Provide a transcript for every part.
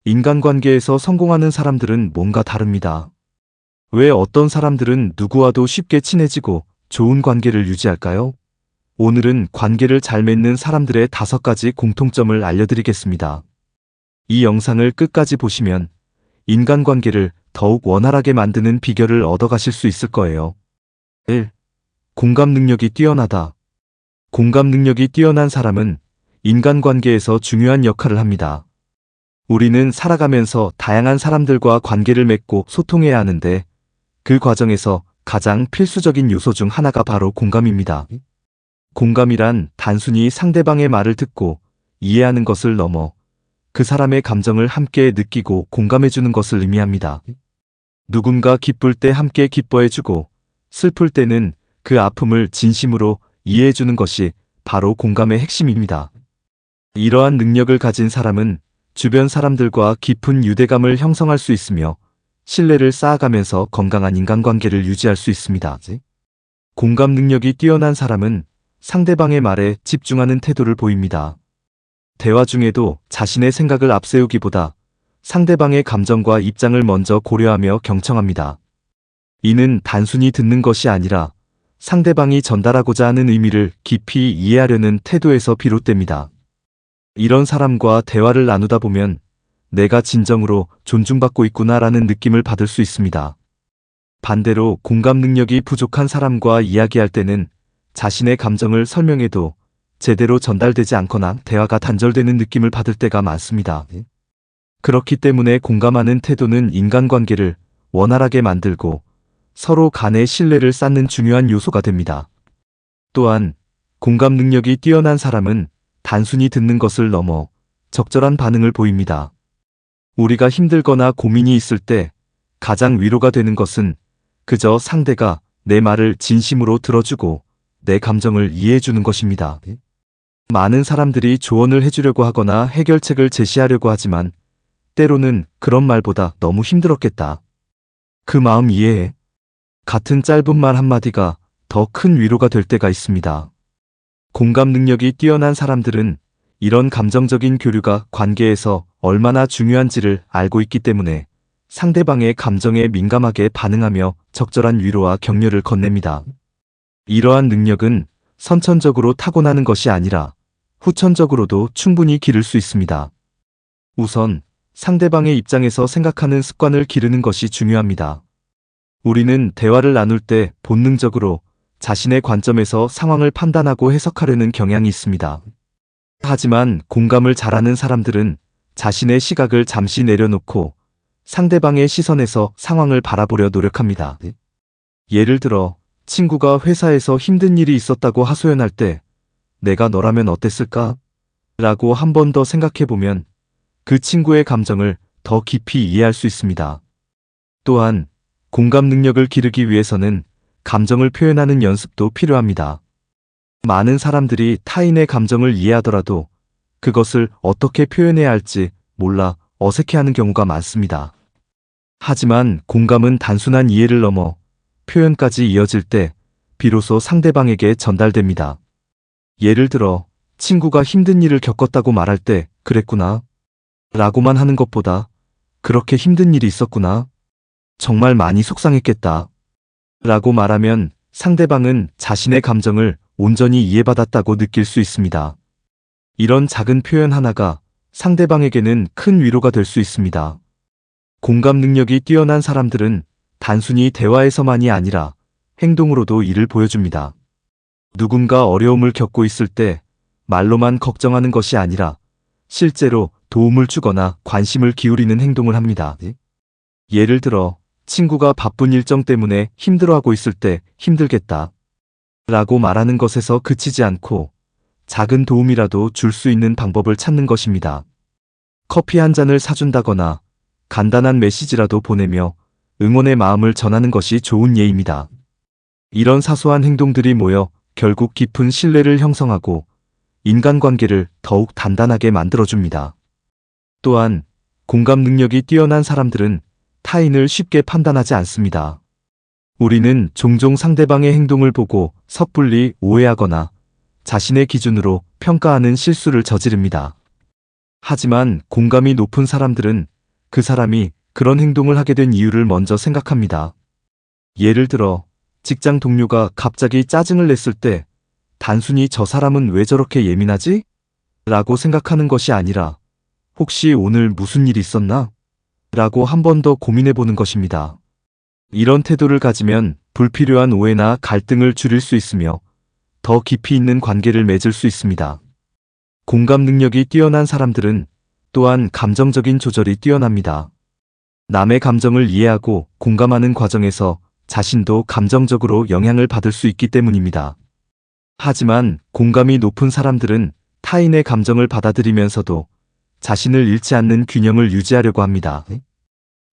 인간관계에서 성공하는 사람들은 뭔가 다릅니다. 왜 어떤 사람들은 누구와도 쉽게 친해지고 좋은 관계를 유지할까요? 오늘은 관계를 잘 맺는 사람들의 5가지 공통점을 알려드리겠습니다. 이 영상을 끝까지 보시면 인간관계를 더욱 원활하게 만드는 비결을 얻어가실 수 있을 거예요. 1. 공감 능력이 뛰어나다. 공감 능력이 뛰어난 사람은 인간관계에서 중요한 역할을 합니다. 우리는 살아가면서 다양한 사람들과 관계를 맺고 소통해야 하는데 그 과정에서 가장 필수적인 요소 중 하나가 바로 공감입니다. 공감이란 단순히 상대방의 말을 듣고 이해하는 것을 넘어 그 사람의 감정을 함께 느끼고 공감해주는 것을 의미합니다. 누군가 기쁠 때 함께 기뻐해주고 슬플 때는 그 아픔을 진심으로 이해해주는 것이 바로 공감의 핵심입니다. 이러한 능력을 가진 사람은 주변 사람들과 깊은 유대감을 형성할 수 있으며 신뢰를 쌓아가면서 건강한 인간관계를 유지할 수 있습니다. 공감 능력이 뛰어난 사람은 상대방의 말에 집중하는 태도를 보입니다. 대화 중에도 자신의 생각을 앞세우기보다 상대방의 감정과 입장을 먼저 고려하며 경청합니다. 이는 단순히 듣는 것이 아니라 상대방이 전달하고자 하는 의미를 깊이 이해하려는 태도에서 비롯됩니다. 이런 사람과 대화를 나누다 보면 내가 진정으로 존중받고 있구나라는 느낌을 받을 수 있습니다. 반대로 공감 능력이 부족한 사람과 이야기할 때는 자신의 감정을 설명해도 제대로 전달되지 않거나 대화가 단절되는 느낌을 받을 때가 많습니다. 그렇기 때문에 공감하는 태도는 인간관계를 원활하게 만들고 서로 간의 신뢰를 쌓는 중요한 요소가 됩니다. 또한 공감 능력이 뛰어난 사람은 단순히 듣는 것을 넘어 적절한 반응을 보입니다. 우리가 힘들거나 고민이 있을 때 가장 위로가 되는 것은 그저 상대가 내 말을 진심으로 들어주고 내 감정을 이해해주는 것입니다. 많은 사람들이 조언을 해주려고 하거나 해결책을 제시하려고 하지만 때로는 그런 말보다 너무 힘들었겠다. 그 마음 이해해. 같은 짧은 말 한마디가 더 큰 위로가 될 때가 있습니다. 공감 능력이 뛰어난 사람들은 이런 감정적인 교류가 관계에서 얼마나 중요한지를 알고 있기 때문에 상대방의 감정에 민감하게 반응하며 적절한 위로와 격려를 건넵니다. 이러한 능력은 선천적으로 타고나는 것이 아니라 후천적으로도 충분히 기를 수 있습니다. 우선 상대방의 입장에서 생각하는 습관을 기르는 것이 중요합니다. 우리는 대화를 나눌 때 본능적으로 자신의 관점에서 상황을 판단하고 해석하려는 경향이 있습니다. 하지만 공감을 잘하는 사람들은 자신의 시각을 잠시 내려놓고 상대방의 시선에서 상황을 바라보려 노력합니다. 예를 들어 친구가 회사에서 힘든 일이 있었다고 하소연할 때 내가 너라면 어땠을까? 라고 한 번 더 생각해보면 그 친구의 감정을 더 깊이 이해할 수 있습니다. 또한 공감 능력을 기르기 위해서는 감정을 표현하는 연습도 필요합니다. 많은 사람들이 타인의 감정을 이해하더라도 그것을 어떻게 표현해야 할지 몰라 어색해하는 경우가 많습니다. 하지만 공감은 단순한 이해를 넘어 표현까지 이어질 때 비로소 상대방에게 전달됩니다. 예를 들어 친구가 힘든 일을 겪었다고 말할 때 그랬구나 라고만 하는 것보다 그렇게 힘든 일이 있었구나. 정말 많이 속상했겠다. 라고 말하면 상대방은 자신의 감정을 온전히 이해받았다고 느낄 수 있습니다. 이런 작은 표현 하나가 상대방에게는 큰 위로가 될 수 있습니다. 공감 능력이 뛰어난 사람들은 단순히 대화에서만이 아니라 행동으로도 이를 보여줍니다. 누군가 어려움을 겪고 있을 때 말로만 걱정하는 것이 아니라 실제로 도움을 주거나 관심을 기울이는 행동을 합니다. 예를 들어 친구가 바쁜 일정 때문에 힘들어하고 있을 때 힘들겠다 라고 말하는 것에서 그치지 않고 작은 도움이라도 줄 수 있는 방법을 찾는 것입니다. 커피 한 잔을 사준다거나 간단한 메시지라도 보내며 응원의 마음을 전하는 것이 좋은 예입니다. 이런 사소한 행동들이 모여 결국 깊은 신뢰를 형성하고 인간관계를 더욱 단단하게 만들어줍니다. 또한 공감 능력이 뛰어난 사람들은 타인을 쉽게 판단하지 않습니다. 우리는 종종 상대방의 행동을 보고 섣불리 오해하거나 자신의 기준으로 평가하는 실수를 저지릅니다. 하지만 공감이 높은 사람들은 그 사람이 그런 행동을 하게 된 이유를 먼저 생각합니다. 예를 들어 직장 동료가 갑자기 짜증을 냈을 때 단순히 저 사람은 왜 저렇게 예민하지? 라고 생각하는 것이 아니라 혹시 오늘 무슨 일이 있었나? 라고 한 번 더 고민해 보는 것입니다. 이런 태도를 가지면 불필요한 오해나 갈등을 줄일 수 있으며 더 깊이 있는 관계를 맺을 수 있습니다. 공감 능력이 뛰어난 사람들은 또한 감정적인 조절이 뛰어납니다. 남의 감정을 이해하고 공감하는 과정에서 자신도 감정적으로 영향을 받을 수 있기 때문입니다. 하지만 공감이 높은 사람들은 타인의 감정을 받아들이면서도 자신을 잃지 않는 균형을 유지하려고 합니다.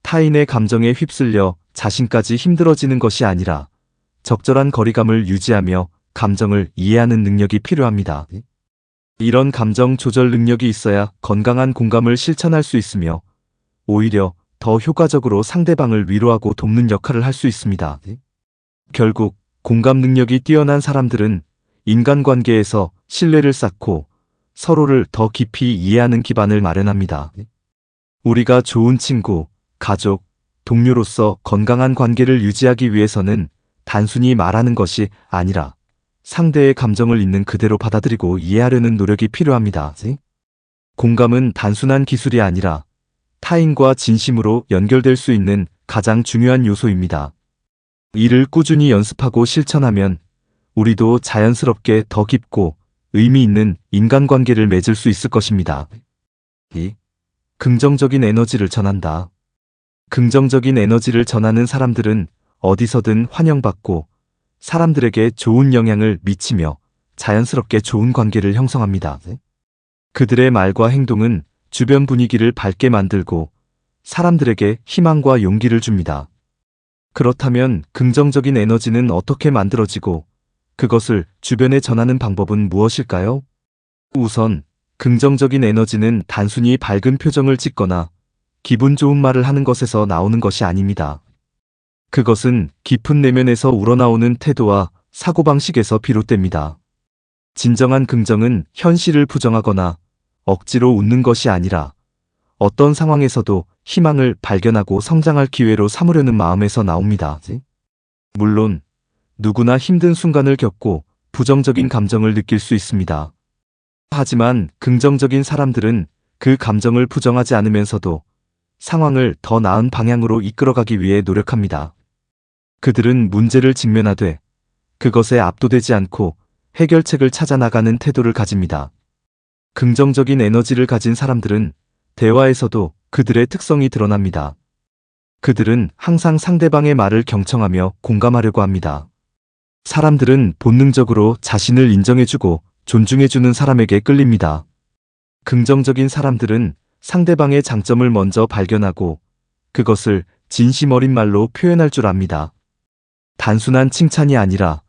타인의 감정에 휩쓸려 자신까지 힘들어지는 것이 아니라 적절한 거리감을 유지하며 감정을 이해하는 능력이 필요합니다. 이런 감정 조절 능력이 있어야 건강한 공감을 실천할 수 있으며 오히려 더 효과적으로 상대방을 위로하고 돕는 역할을 할 수 있습니다. 결국 공감 능력이 뛰어난 사람들은 인간관계에서 신뢰를 쌓고 서로를 더 깊이 이해하는 기반을 마련합니다. 우리가 좋은 친구, 가족, 동료로서 건강한 관계를 유지하기 위해서는 단순히 말하는 것이 아니라 상대의 감정을 있는 그대로 받아들이고 이해하려는 노력이 필요합니다. 공감은 단순한 기술이 아니라 타인과 진심으로 연결될 수 있는 가장 중요한 요소입니다. 이를 꾸준히 연습하고 실천하면 우리도 자연스럽게 더 깊고 의미 있는 인간관계를 맺을 수 있을 것입니다. 2. 긍정적인 에너지를 전한다. 긍정적인 에너지를 전하는 사람들은 어디서든 환영받고 사람들에게 좋은 영향을 미치며 자연스럽게 좋은 관계를 형성합니다. 그들의 말과 행동은 주변 분위기를 밝게 만들고 사람들에게 희망과 용기를 줍니다. 그렇다면 긍정적인 에너지는 어떻게 만들어지고 그것을 주변에 전하는 방법은 무엇일까요? 우선 긍정적인 에너지는 단순히 밝은 표정을 짓거나 기분 좋은 말을 하는 것에서 나오는 것이 아닙니다. 그것은 깊은 내면에서 우러나오는 태도와 사고방식에서 비롯됩니다. 진정한 긍정은 현실을 부정하거나 억지로 웃는 것이 아니라 어떤 상황에서도 희망을 발견하고 성장할 기회로 삼으려는 마음에서 나옵니다. 물론 누구나 힘든 순간을 겪고 부정적인 감정을 느낄 수 있습니다. 하지만 긍정적인 사람들은 그 감정을 부정하지 않으면서도 상황을 더 나은 방향으로 이끌어가기 위해 노력합니다. 그들은 문제를 직면하되 그것에 압도되지 않고 해결책을 찾아 나가는 태도를 가집니다. 긍정적인 에너지를 가진 사람들은 대화에서도 그들의 특성이 드러납니다. 그들은 항상 상대방의 말을 경청하며 공감하려고 합니다. 사람들은 본능적으로 자신을 인정해주고 존중해주는 사람에게 끌립니다. 긍정적인 사람들은 상대방의 장점을 먼저 발견하고 그것을 진심 어린 말로 표현할 줄 압니다. 단순한 칭찬이 아니라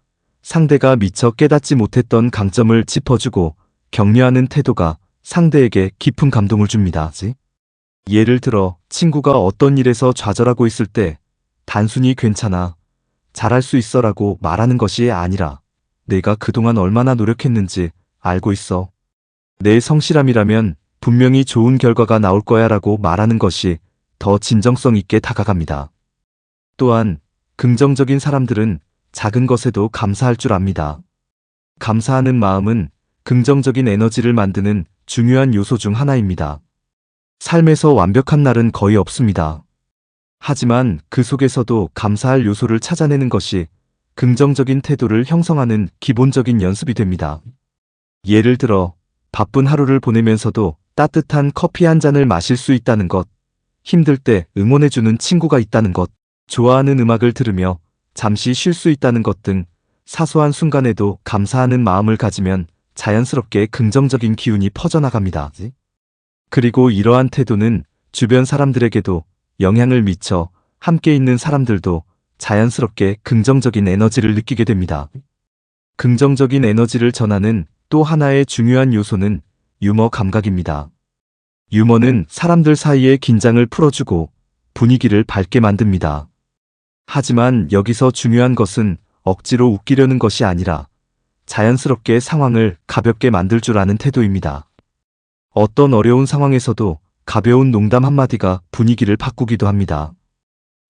상대가 미처 깨닫지 못했던 강점을 짚어주고 격려하는 태도가 상대에게 깊은 감동을 줍니다. 예를 들어 친구가 어떤 일에서 좌절하고 있을 때 단순히 괜찮아, 잘할 수 있어라고 말하는 것이 아니라 내가 그동안 얼마나 노력했는지 알고 있어. 내 성실함이라면 분명히 좋은 결과가 나올 거야 라고 말하는 것이 더 진정성 있게 다가갑니다. 또한 긍정적인 사람들은 작은 것에도 감사할 줄 압니다. 감사하는 마음은 긍정적인 에너지를 만드는 중요한 요소 중 하나입니다. 삶에서 완벽한 날은 거의 없습니다. 하지만 그 속에서도 감사할 요소를 찾아내는 것이 긍정적인 태도를 형성하는 기본적인 연습이 됩니다. 예를 들어 바쁜 하루를 보내면서도 따뜻한 커피 한 잔을 마실 수 있다는 것, 힘들 때 응원해주는 친구가 있다는 것, 좋아하는 음악을 들으며 잠시 쉴 수 있다는 것 등 사소한 순간에도 감사하는 마음을 가지면 자연스럽게 긍정적인 기운이 퍼져나갑니다. 그리고 이러한 태도는 주변 사람들에게도 영향을 미쳐 함께 있는 사람들도 자연스럽게 긍정적인 에너지를 느끼게 됩니다. 긍정적인 에너지를 전하는 또 하나의 중요한 요소는 유머 감각입니다. 유머는 사람들 사이의 긴장을 풀어주고 분위기를 밝게 만듭니다. 하지만 여기서 중요한 것은 억지로 웃기려는 것이 아니라 자연스럽게 상황을 가볍게 만들 줄 아는 태도입니다. 어떤 어려운 상황에서도 가벼운 농담 한마디가 분위기를 바꾸기도 합니다.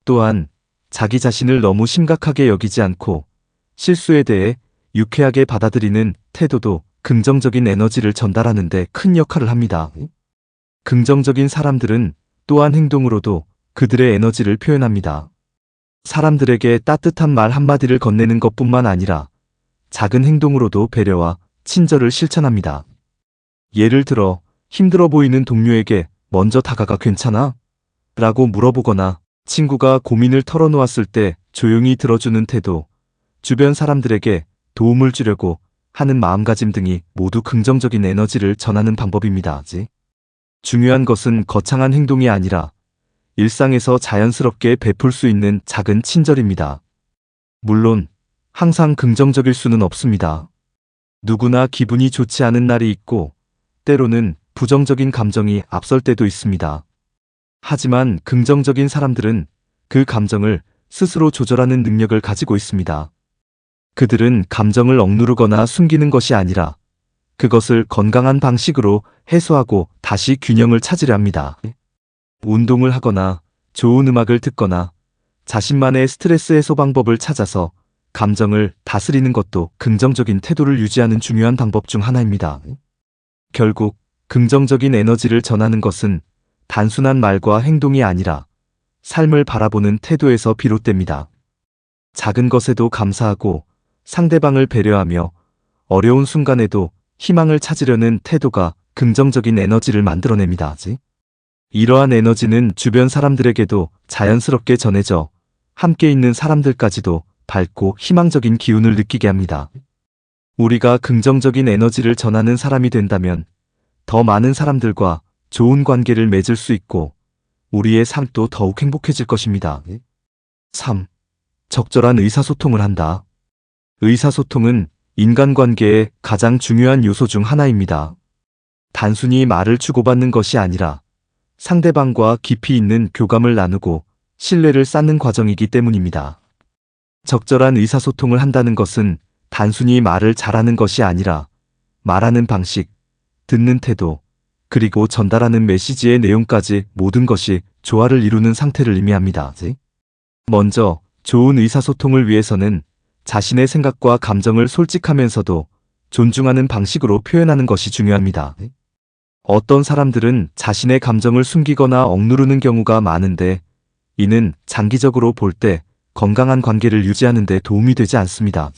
또한 자기 자신을 너무 심각하게 여기지 않고 실수에 대해 유쾌하게 받아들이는 태도도 긍정적인 에너지를 전달하는 데 큰 역할을 합니다. 긍정적인 사람들은 또한 행동으로도 그들의 에너지를 표현합니다. 사람들에게 따뜻한 말 한마디를 건네는 것뿐만 아니라 작은 행동으로도 배려와 친절을 실천합니다. 예를 들어 힘들어 보이는 동료에게 먼저 다가가 괜찮아? 라고 물어보거나 친구가 고민을 털어놓았을 때 조용히 들어주는 태도, 주변 사람들에게 도움을 주려고 하는 마음가짐 등이 모두 긍정적인 에너지를 전하는 방법입니다. 중요한 것은 거창한 행동이 아니라 일상에서 자연스럽게 베풀 수 있는 작은 친절입니다. 물론 항상 긍정적일 수는 없습니다. 누구나 기분이 좋지 않은 날이 있고 때로는 부정적인 감정이 앞설 때도 있습니다. 하지만 긍정적인 사람들은 그 감정을 스스로 조절하는 능력을 가지고 있습니다. 그들은 감정을 억누르거나 숨기는 것이 아니라 그것을 건강한 방식으로 해소하고 다시 균형을 찾으려 합니다. 운동을 하거나 좋은 음악을 듣거나 자신만의 스트레스 해소 방법을 찾아서 감정을 다스리는 것도 긍정적인 태도를 유지하는 중요한 방법 중 하나입니다. 결국 긍정적인 에너지를 전하는 것은 단순한 말과 행동이 아니라 삶을 바라보는 태도에서 비롯됩니다. 작은 것에도 감사하고 상대방을 배려하며 어려운 순간에도 희망을 찾으려는 태도가 긍정적인 에너지를 만들어냅니다. 이러한 에너지는 주변 사람들에게도 자연스럽게 전해져 함께 있는 사람들까지도 밝고 희망적인 기운을 느끼게 합니다. 우리가 긍정적인 에너지를 전하는 사람이 된다면 더 많은 사람들과 좋은 관계를 맺을 수 있고 우리의 삶도 더욱 행복해질 것입니다. 3. 적절한 의사소통을 한다. 의사소통은 인간관계의 가장 중요한 요소 중 하나입니다. 단순히 말을 주고받는 것이 아니라 상대방과 깊이 있는 교감을 나누고 신뢰를 쌓는 과정이기 때문입니다. 적절한 의사소통을 한다는 것은 단순히 말을 잘하는 것이 아니라 말하는 방식, 듣는 태도, 그리고 전달하는 메시지의 내용까지 모든 것이 조화를 이루는 상태를 의미합니다. 먼저 좋은 의사소통을 위해서는 자신의 생각과 감정을 솔직하면서도 존중하는 방식으로 표현하는 것이 중요합니다. 어떤 사람들은 자신의 감정을 숨기거나 억누르는 경우가 많은데 이는 장기적으로 볼 때 건강한 관계를 유지하는 데 도움이 되지 않습니다.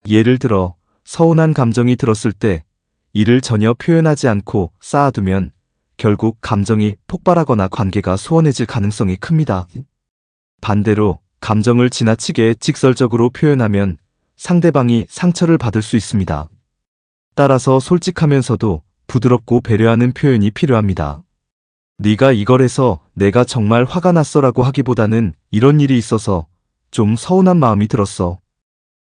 예를 들어 서운한 감정이 들었을 때 이를 전혀 표현하지 않고 쌓아두면 결국 감정이 폭발하거나 관계가 소원해질 가능성이 큽니다. 반대로 감정을 지나치게 직설적으로 표현하면 상대방이 상처를 받을 수 있습니다. 따라서 솔직하면서도 부드럽고 배려하는 표현이 필요합니다. 네가 이걸 해서 내가 정말 화가 났어라고 하기보다는 이런 일이 있어서 좀 서운한 마음이 들었어.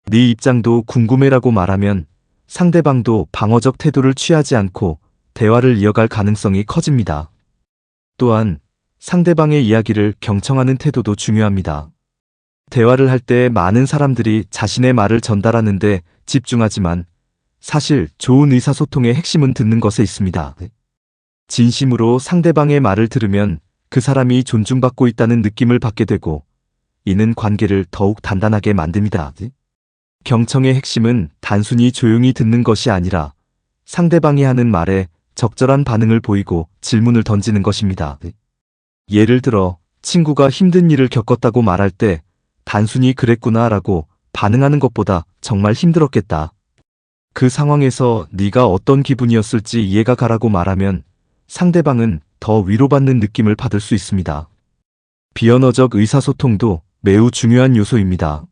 네 입장도 궁금해라고 말하면 상대방도 방어적 태도를 취하지 않고 대화를 이어갈 가능성이 커집니다. 또한 상대방의 이야기를 경청하는 태도도 중요합니다. 대화를 할 때 많은 사람들이 자신의 말을 전달하는데 집중하지만 사실 좋은 의사소통의 핵심은 듣는 것에 있습니다. 진심으로 상대방의 말을 들으면 그 사람이 존중받고 있다는 느낌을 받게 되고 이는 관계를 더욱 단단하게 만듭니다. 경청의 핵심은 단순히 조용히 듣는 것이 아니라 상대방이 하는 말에 적절한 반응을 보이고 질문을 던지는 것입니다. 예를 들어 친구가 힘든 일을 겪었다고 말할 때 단순히 그랬구나 라고 반응하는 것보다 정말 힘들었겠다. 그 상황에서 네가 어떤 기분이었을지 이해가 가라고 말하면 상대방은 더 위로받는 느낌을 받을 수 있습니다. 비언어적 의사소통도 매우 중요한 요소입니다.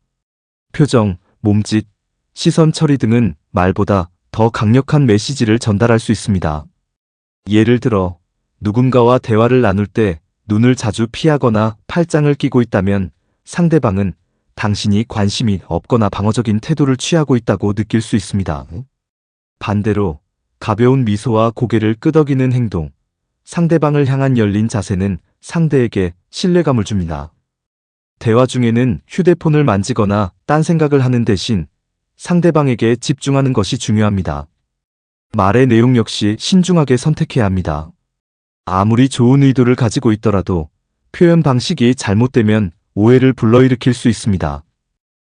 표정, 몸짓, 시선 처리 등은 말보다 더 강력한 메시지를 전달할 수 있습니다. 예를 들어 누군가와 대화를 나눌 때 눈을 자주 피하거나 팔짱을 끼고 있다면 상대방은 당신이 관심이 없거나 방어적인 태도를 취하고 있다고 느낄 수 있습니다. 반대로 가벼운 미소와 고개를 끄덕이는 행동, 상대방을 향한 열린 자세는 상대에게 신뢰감을 줍니다. 대화 중에는 휴대폰을 만지거나 딴 생각을 하는 대신 상대방에게 집중하는 것이 중요합니다. 말의 내용 역시 신중하게 선택해야 합니다. 아무리 좋은 의도를 가지고 있더라도 표현 방식이 잘못되면 오해를 불러일으킬 수 있습니다.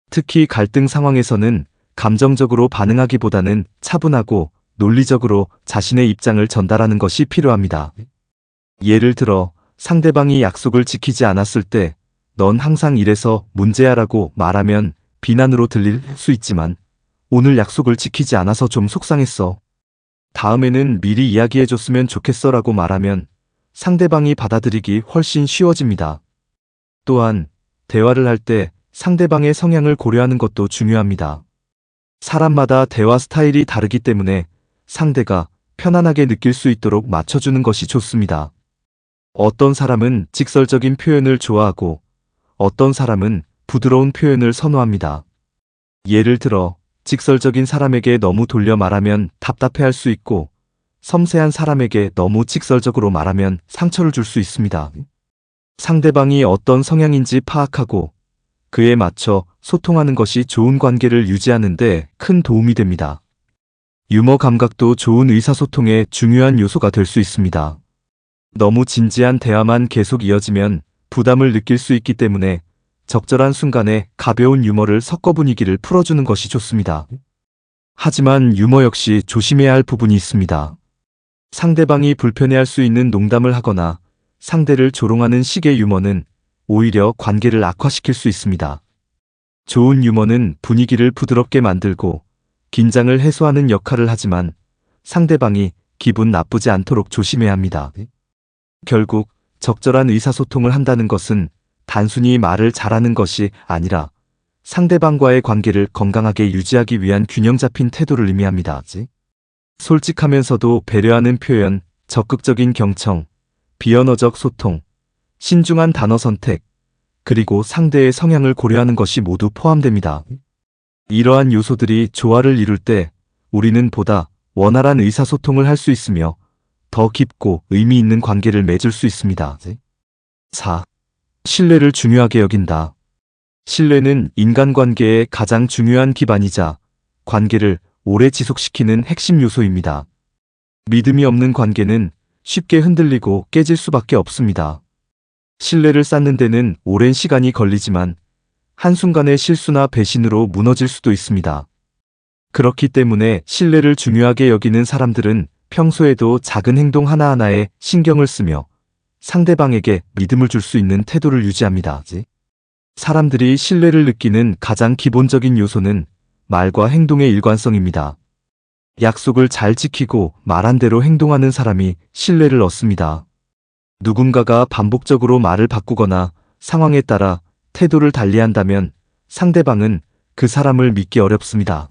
특히 갈등 상황에서는 감정적으로 반응하기보다는 차분하고 논리적으로 자신의 입장을 전달하는 것이 필요합니다. 예를 들어 상대방이 약속을 지키지 않았을 때 넌 항상 이래서 문제야라고 말하면 비난으로 들릴 수 있지만 오늘 약속을 지키지 않아서 좀 속상했어. 다음에는 미리 이야기해줬으면 좋겠어 라고 말하면 상대방이 받아들이기 훨씬 쉬워집니다. 또한 대화를 할 때 상대방의 성향을 고려하는 것도 중요합니다. 사람마다 대화 스타일이 다르기 때문에 상대가 편안하게 느낄 수 있도록 맞춰주는 것이 좋습니다. 어떤 사람은 직설적인 표현을 좋아하고 어떤 사람은 부드러운 표현을 선호합니다. 예를 들어 직설적인 사람에게 너무 돌려 말하면 답답해할 수 있고 섬세한 사람에게 너무 직설적으로 말하면 상처를 줄 수 있습니다. 상대방이 어떤 성향인지 파악하고 그에 맞춰 소통하는 것이 좋은 관계를 유지하는 데 큰 도움이 됩니다. 유머 감각도 좋은 의사소통의 중요한 요소가 될 수 있습니다. 너무 진지한 대화만 계속 이어지면 부담을 느낄 수 있기 때문에 적절한 순간에 가벼운 유머를 섞어 분위기를 풀어주는 것이 좋습니다. 하지만 유머 역시 조심해야 할 부분이 있습니다. 상대방이 불편해할 수 있는 농담을 하거나 상대를 조롱하는 식의 유머는 오히려 관계를 악화시킬 수 있습니다. 좋은 유머는 분위기를 부드럽게 만들고 긴장을 해소하는 역할을 하지만 상대방이 기분 나쁘지 않도록 조심해야 합니다. 결국 적절한 의사소통을 한다는 것은 단순히 말을 잘하는 것이 아니라 상대방과의 관계를 건강하게 유지하기 위한 균형 잡힌 태도를 의미합니다. 솔직하면서도 배려하는 표현, 적극적인 경청, 비언어적 소통, 신중한 단어 선택, 그리고 상대의 성향을 고려하는 것이 모두 포함됩니다. 이러한 요소들이 조화를 이룰 때 우리는 보다 원활한 의사소통을 할 수 있으며 더 깊고 의미 있는 관계를 맺을 수 있습니다. 4. 신뢰를 중요하게 여긴다. 신뢰는 인간관계의 가장 중요한 기반이자 관계를 오래 지속시키는 핵심 요소입니다. 믿음이 없는 관계는 쉽게 흔들리고 깨질 수밖에 없습니다. 신뢰를 쌓는 데는 오랜 시간이 걸리지만 한순간의 실수나 배신으로 무너질 수도 있습니다. 그렇기 때문에 신뢰를 중요하게 여기는 사람들은 평소에도 작은 행동 하나하나에 신경을 쓰며 상대방에게 믿음을 줄 수 있는 태도를 유지합니다. 사람들이 신뢰를 느끼는 가장 기본적인 요소는 말과 행동의 일관성입니다. 약속을 잘 지키고 말한 대로 행동하는 사람이 신뢰를 얻습니다. 누군가가 반복적으로 말을 바꾸거나 상황에 따라 태도를 달리한다면 상대방은 그 사람을 믿기 어렵습니다.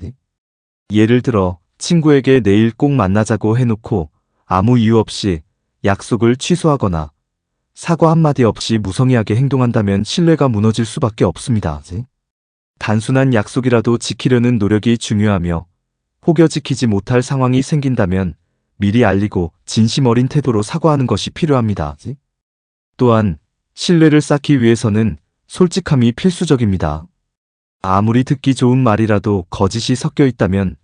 예를 들어 친구에게 내일 꼭 만나자고 해놓고 아무 이유 없이 약속을 취소하거나 사과 한마디 없이 무성의하게 행동한다면 신뢰가 무너질 수밖에 없습니다. 단순한 약속이라도 지키려는 노력이 중요하며 혹여 지키지 못할 상황이 생긴다면 미리 알리고 진심 어린 태도로 사과하는 것이 필요합니다. 또한 신뢰를 쌓기 위해서는 솔직함이 필수적입니다. 아무리 듣기 좋은 말이라도 거짓이 섞여 있다면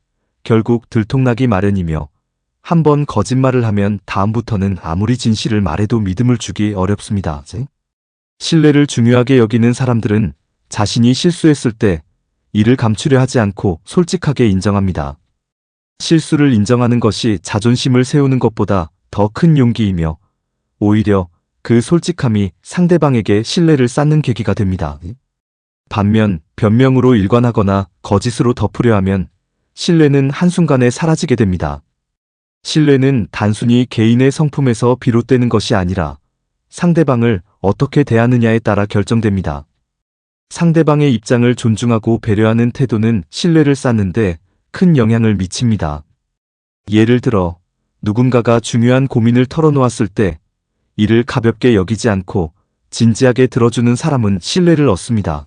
결국 들통나기 마련이며 한번 거짓말을 하면 다음부터는 아무리 진실을 말해도 믿음을 주기 어렵습니다. 신뢰를 중요하게 여기는 사람들은 자신이 실수했을 때 이를 감추려 하지 않고 솔직하게 인정합니다. 실수를 인정하는 것이 자존심을 세우는 것보다 더 큰 용기이며 오히려 그 솔직함이 상대방에게 신뢰를 쌓는 계기가 됩니다. 반면 변명으로 일관하거나 거짓으로 덮으려 하면 신뢰는 한순간에 사라지게 됩니다. 신뢰는 단순히 개인의 성품에서 비롯되는 것이 아니라 상대방을 어떻게 대하느냐에 따라 결정됩니다. 상대방의 입장을 존중하고 배려하는 태도는 신뢰를 쌓는데 큰 영향을 미칩니다. 예를 들어 누군가가 중요한 고민을 털어놓았을 때 이를 가볍게 여기지 않고 진지하게 들어주는 사람은 신뢰를 얻습니다.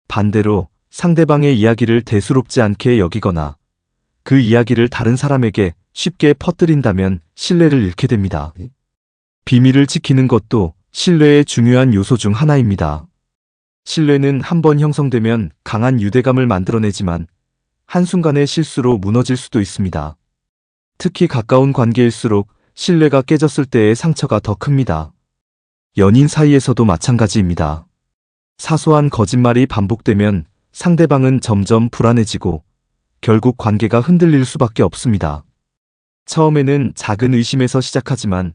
반대로 상대방의 이야기를 대수롭지 않게 여기거나 그 이야기를 다른 사람에게 쉽게 퍼뜨린다면 신뢰를 잃게 됩니다. 비밀을 지키는 것도 신뢰의 중요한 요소 중 하나입니다. 신뢰는 한번 형성되면 강한 유대감을 만들어내지만 한순간의 실수로 무너질 수도 있습니다. 특히 가까운 관계일수록 신뢰가 깨졌을 때의 상처가 더 큽니다. 연인 사이에서도 마찬가지입니다. 사소한 거짓말이 반복되면 상대방은 점점 불안해지고 결국 관계가 흔들릴 수밖에 없습니다. 처음에는 작은 의심에서 시작하지만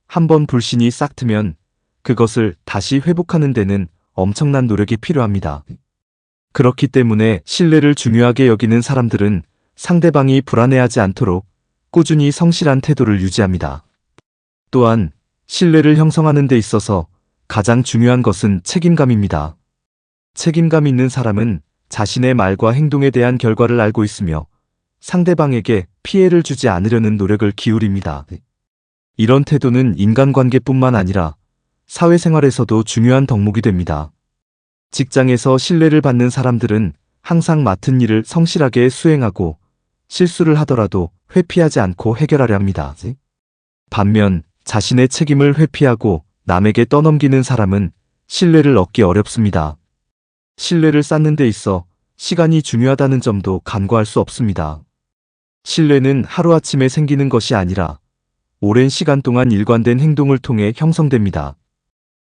한번 불신이 싹 트면 그것을 다시 회복하는 데는 엄청난 노력이 필요합니다. 그렇기 때문에 신뢰를 중요하게 여기는 사람들은 상대방이 불안해하지 않도록 꾸준히 성실한 태도를 유지합니다. 또한 신뢰를 형성하는 데 있어서 가장 중요한 것은 책임감입니다. 책임감 있는 사람은 자신의 말과 행동에 대한 결과를 알고 있으며 상대방에게 피해를 주지 않으려는 노력을 기울입니다. 이런 태도는 인간관계뿐만 아니라 사회생활에서도 중요한 덕목이 됩니다. 직장에서 신뢰를 받는 사람들은 항상 맡은 일을 성실하게 수행하고 실수를 하더라도 회피하지 않고 해결하려 합니다. 반면 자신의 책임을 회피하고 남에게 떠넘기는 사람은 신뢰를 얻기 어렵습니다. 신뢰를 쌓는 데 있어 시간이 중요하다는 점도 간과할 수 없습니다. 신뢰는 하루아침에 생기는 것이 아니라 오랜 시간 동안 일관된 행동을 통해 형성됩니다.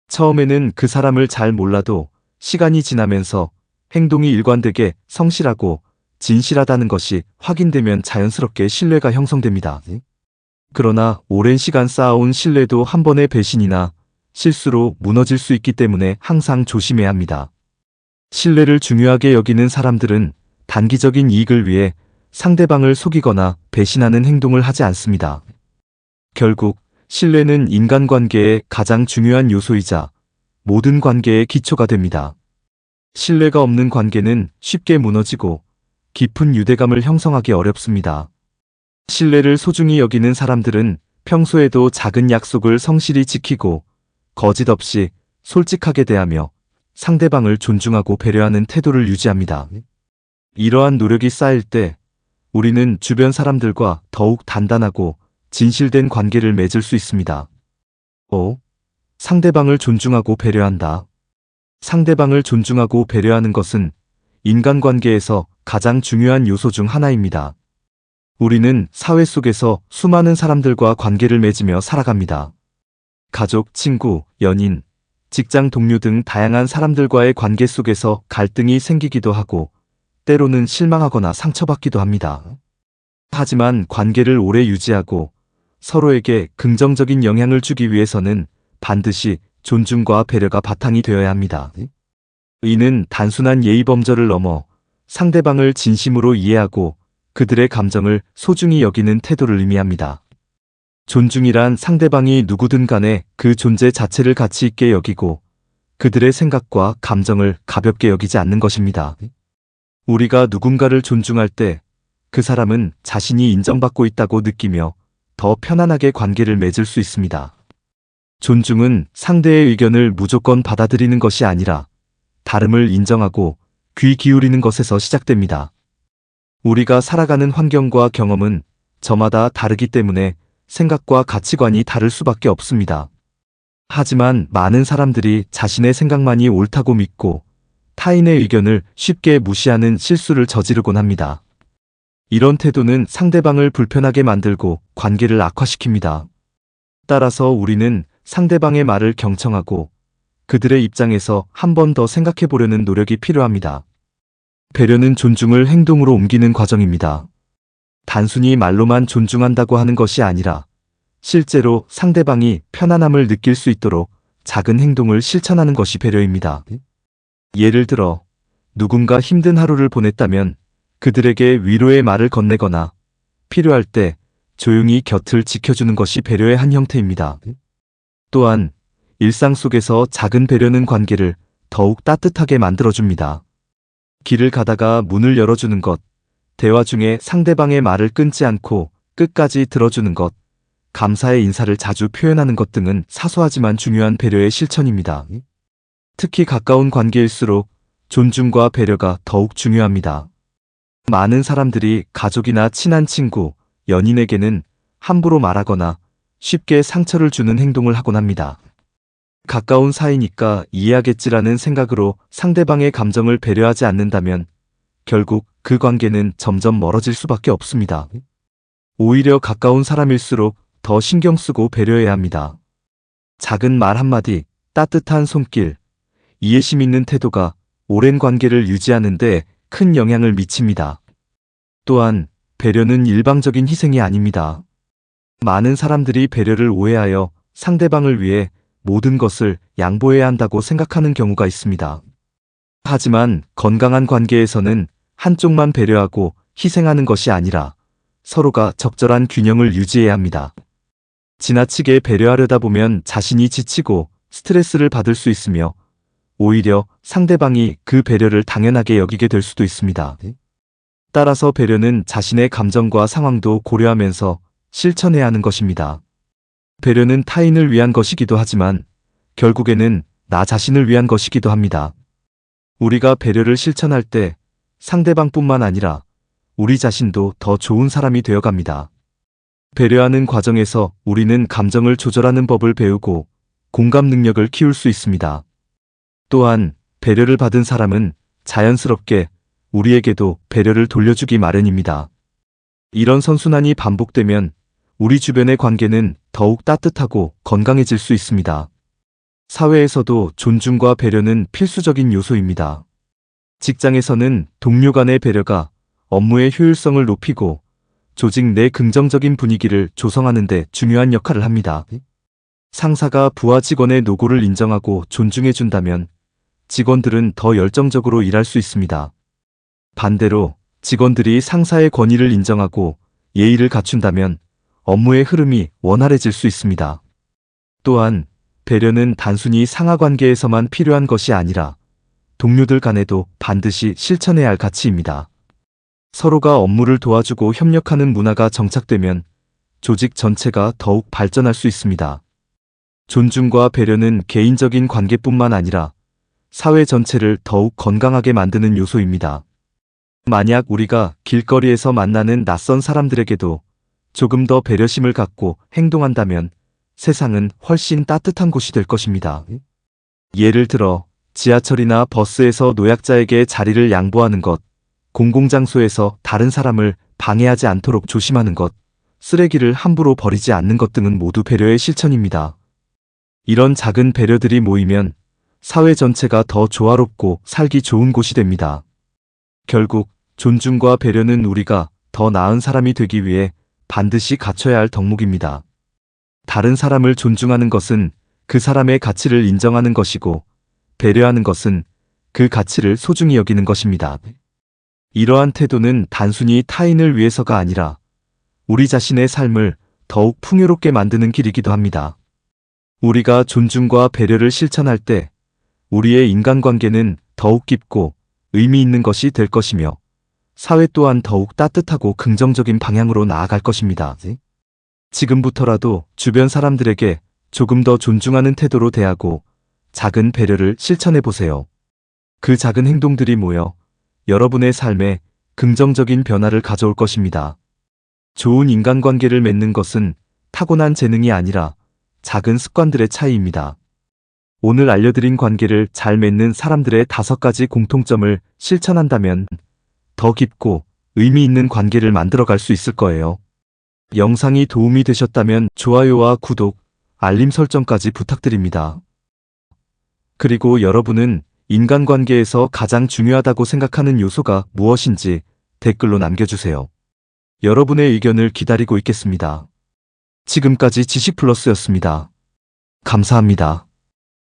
처음에는 그 사람을 잘 몰라도 시간이 지나면서 행동이 일관되게 성실하고 진실하다는 것이 확인되면 자연스럽게 신뢰가 형성됩니다. 그러나 오랜 시간 쌓아온 신뢰도 한 번의 배신이나 실수로 무너질 수 있기 때문에 항상 조심해야 합니다. 신뢰를 중요하게 여기는 사람들은 단기적인 이익을 위해 상대방을 속이거나 배신하는 행동을 하지 않습니다. 결국 신뢰는 인간관계의 가장 중요한 요소이자 모든 관계의 기초가 됩니다. 신뢰가 없는 관계는 쉽게 무너지고 깊은 유대감을 형성하기 어렵습니다. 신뢰를 소중히 여기는 사람들은 평소에도 작은 약속을 성실히 지키고 거짓 없이 솔직하게 대하며 상대방을 존중하고 배려하는 태도를 유지합니다. 이러한 노력이 쌓일 때 우리는 주변 사람들과 더욱 단단하고 진실된 관계를 맺을 수 있습니다. 5. 상대방을 존중하고 배려한다. 상대방을 존중하고 배려하는 것은 인간관계에서 가장 중요한 요소 중 하나입니다. 우리는 사회 속에서 수많은 사람들과 관계를 맺으며 살아갑니다. 가족, 친구, 연인, 직장 동료 등 다양한 사람들과의 관계 속에서 갈등이 생기기도 하고 때로는 실망하거나 상처받기도 합니다. 하지만 관계를 오래 유지하고 서로에게 긍정적인 영향을 주기 위해서는 반드시 존중과 배려가 바탕이 되어야 합니다. 이는 단순한 예의범절을 넘어 상대방을 진심으로 이해하고 그들의 감정을 소중히 여기는 태도를 의미합니다. 존중이란 상대방이 누구든 간에 그 존재 자체를 가치 있게 여기고 그들의 생각과 감정을 가볍게 여기지 않는 것입니다. 우리가 누군가를 존중할 때 그 사람은 자신이 인정받고 있다고 느끼며 더 편안하게 관계를 맺을 수 있습니다. 존중은 상대의 의견을 무조건 받아들이는 것이 아니라 다름을 인정하고 귀 기울이는 것에서 시작됩니다. 우리가 살아가는 환경과 경험은 저마다 다르기 때문에 생각과 가치관이 다를 수밖에 없습니다. 하지만 많은 사람들이 자신의 생각만이 옳다고 믿고 타인의 의견을 쉽게 무시하는 실수를 저지르곤 합니다. 이런 태도는 상대방을 불편하게 만들고 관계를 악화시킵니다. 따라서 우리는 상대방의 말을 경청하고 그들의 입장에서 한 번 더 생각해 보려는 노력이 필요합니다. 배려는 존중을 행동으로 옮기는 과정입니다. 단순히 말로만 존중한다고 하는 것이 아니라 실제로 상대방이 편안함을 느낄 수 있도록 작은 행동을 실천하는 것이 배려입니다. 예를 들어 누군가 힘든 하루를 보냈다면 그들에게 위로의 말을 건네거나 필요할 때 조용히 곁을 지켜주는 것이 배려의 한 형태입니다. 또한 일상 속에서 작은 배려는 관계를 더욱 따뜻하게 만들어줍니다. 길을 가다가 문을 열어주는 것, 대화 중에 상대방의 말을 끊지 않고 끝까지 들어주는 것, 감사의 인사를 자주 표현하는 것 등은 사소하지만 중요한 배려의 실천입니다. 특히 가까운 관계일수록 존중과 배려가 더욱 중요합니다. 많은 사람들이 가족이나 친한 친구, 연인에게는 함부로 말하거나 쉽게 상처를 주는 행동을 하곤 합니다. 가까운 사이니까 이해하겠지라는 생각으로 상대방의 감정을 배려하지 않는다면 결국 그 관계는 점점 멀어질 수밖에 없습니다. 오히려 가까운 사람일수록 더 신경 쓰고 배려해야 합니다. 작은 말 한마디, 따뜻한 손길, 이해심 있는 태도가 오랜 관계를 유지하는 데 큰 영향을 미칩니다. 또한 배려는 일방적인 희생이 아닙니다. 많은 사람들이 배려를 오해하여 상대방을 위해 모든 것을 양보해야 한다고 생각하는 경우가 있습니다. 하지만 건강한 관계에서는 한쪽만 배려하고 희생하는 것이 아니라 서로가 적절한 균형을 유지해야 합니다. 지나치게 배려하려다 보면 자신이 지치고 스트레스를 받을 수 있으며 오히려 상대방이 그 배려를 당연하게 여기게 될 수도 있습니다. 따라서 배려는 자신의 감정과 상황도 고려하면서 실천해야 하는 것입니다. 배려는 타인을 위한 것이기도 하지만 결국에는 나 자신을 위한 것이기도 합니다. 우리가 배려를 실천할 때 상대방뿐만 아니라 우리 자신도 더 좋은 사람이 되어갑니다. 배려하는 과정에서 우리는 감정을 조절하는 법을 배우고 공감 능력을 키울 수 있습니다. 또한 배려를 받은 사람은 자연스럽게 우리에게도 배려를 돌려주기 마련입니다. 이런 선순환이 반복되면 우리 주변의 관계는 더욱 따뜻하고 건강해질 수 있습니다. 사회에서도 존중과 배려는 필수적인 요소입니다. 직장에서는 동료 간의 배려가 업무의 효율성을 높이고 조직 내 긍정적인 분위기를 조성하는 데 중요한 역할을 합니다. 상사가 부하 직원의 노고를 인정하고 존중해 준다면 직원들은 더 열정적으로 일할 수 있습니다. 반대로 직원들이 상사의 권위를 인정하고 예의를 갖춘다면 업무의 흐름이 원활해질 수 있습니다. 또한 배려는 단순히 상하 관계에서만 필요한 것이 아니라 동료들 간에도 반드시 실천해야 할 가치입니다. 서로가 업무를 도와주고 협력하는 문화가 정착되면 조직 전체가 더욱 발전할 수 있습니다. 존중과 배려는 개인적인 관계뿐만 아니라 사회 전체를 더욱 건강하게 만드는 요소입니다. 만약 우리가 길거리에서 만나는 낯선 사람들에게도 조금 더 배려심을 갖고 행동한다면 세상은 훨씬 따뜻한 곳이 될 것입니다. 예를 들어 지하철이나 버스에서 노약자에게 자리를 양보하는 것, 공공장소에서 다른 사람을 방해하지 않도록 조심하는 것, 쓰레기를 함부로 버리지 않는 것 등은 모두 배려의 실천입니다. 이런 작은 배려들이 모이면 사회 전체가 더 조화롭고 살기 좋은 곳이 됩니다. 결국 존중과 배려는 우리가 더 나은 사람이 되기 위해 반드시 갖춰야 할 덕목입니다. 다른 사람을 존중하는 것은 그 사람의 가치를 인정하는 것이고 배려하는 것은 그 가치를 소중히 여기는 것입니다. 이러한 태도는 단순히 타인을 위해서가 아니라 우리 자신의 삶을 더욱 풍요롭게 만드는 길이기도 합니다. 우리가 존중과 배려를 실천할 때 우리의 인간관계는 더욱 깊고 의미 있는 것이 될 것이며 사회 또한 더욱 따뜻하고 긍정적인 방향으로 나아갈 것입니다. 지금부터라도 주변 사람들에게 조금 더 존중하는 태도로 대하고 작은 배려를 실천해 보세요. 그 작은 행동들이 모여 여러분의 삶에 긍정적인 변화를 가져올 것입니다. 좋은 인간관계를 맺는 것은 타고난 재능이 아니라 작은 습관들의 차이입니다. 오늘 알려드린 관계를 잘 맺는 사람들의 5가지 공통점을 실천한다면 더 깊고 의미 있는 관계를 만들어갈 수 있을 거예요. 영상이 도움이 되셨다면 좋아요와 구독, 알림 설정까지 부탁드립니다. 그리고 여러분은 인간관계에서 가장 중요하다고 생각하는 요소가 무엇인지 댓글로 남겨주세요. 여러분의 의견을 기다리고 있겠습니다. 지금까지 지식플러스였습니다. 감사합니다.